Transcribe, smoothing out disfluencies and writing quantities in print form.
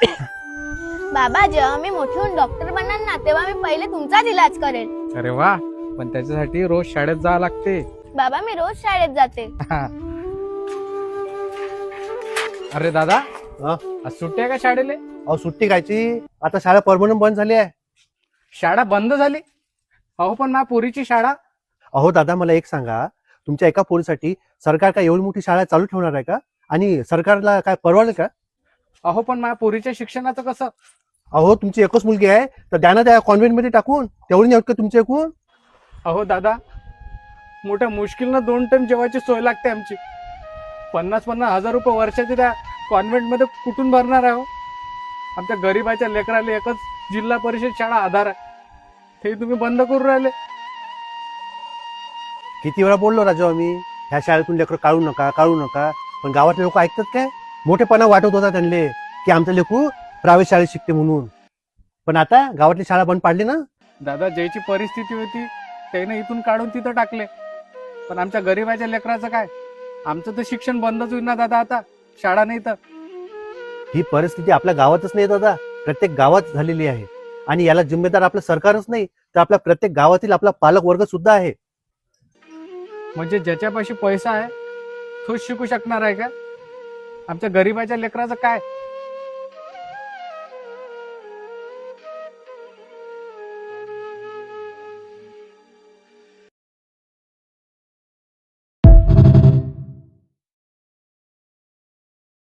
बाबा, जेव्हा मी मोठी होऊन डॉक्टर बनणार ना, तेव्हा मी पहिले तुमचाच इलाज करेल. अरे वा, पण त्याच्यासाठी रोज शाळेत जावं लागते. बाबा, मी रोज शाळेत जाते. अरे दादा, हा? आज सुट्टी आहे का शाळेले? अहो सुट्टी खायची, आता शाळा परमनंट बंद झाली आहे. शाळा बंद झाली? अहो पण माझ्या पोरीची शाळा. अहो दादा, मला एक सांगा, तुमच्या एका पोरीसाठी सरकार काय एवढी मोठी शाळा चालू ठेवणार आहे का? आणि सरकारला काय परवडेल का? अहो पण माझ्या पोरीच्या शिक्षणाचं कसं? अहो तुमची एकच मुलगी आहे, तर द्या ना त्या कॉन्व्हेंट मध्ये टाकून. तेवढी नाही होत का तुमच्या एकूण? अहो दादा, मोठ्या मुश्किलनं 2 टाइम जेवायची सोय लागते आमची. 50-50 हजार रुपये वर्षाचे त्या कॉन्व्हेंट मध्ये कुठून भरणार आहे हो? आमच्या गरीबाच्या लेकराला एकच जिल्हा परिषद शाळा आधार आहे, ते तुम्ही बंद करून राहिले. किती वेळा बोललो राजा आम्ही, ह्या शाळेतून लेकरं काढू नका काढू नका, पण गावातले लोक ऐकतात काय? मोठेपणा वाटत होता त्यांना की आमचं लेकरू प्रायव्हेट शाळेत शिकते म्हणून. पण आता गावातली शाळा बंद पाडली ना. दादा, ज्याची परिस्थिती होती त्याने इथून काढून तिथं टाकले, पण आमच्या गरीबाच्या लेकराचं काय? आमचं तर शिक्षण बंदच होईल ना दादा आता, शाळा नाही तर. ही परिस्थिती आपल्या गावातच नाही दादा, प्रत्येक गावात झालेली आहे. आणि याला जिम्मेदार आपलं सरकारच नाही, तर आपल्या प्रत्येक गावातील आपला पालक वर्ग सुद्धा आहे. म्हणजे ज्याच्यापाशी पैसा आहे तोच शिकू शकणार आहे का? आमच्या गरीबाच्या लेकराचं काय?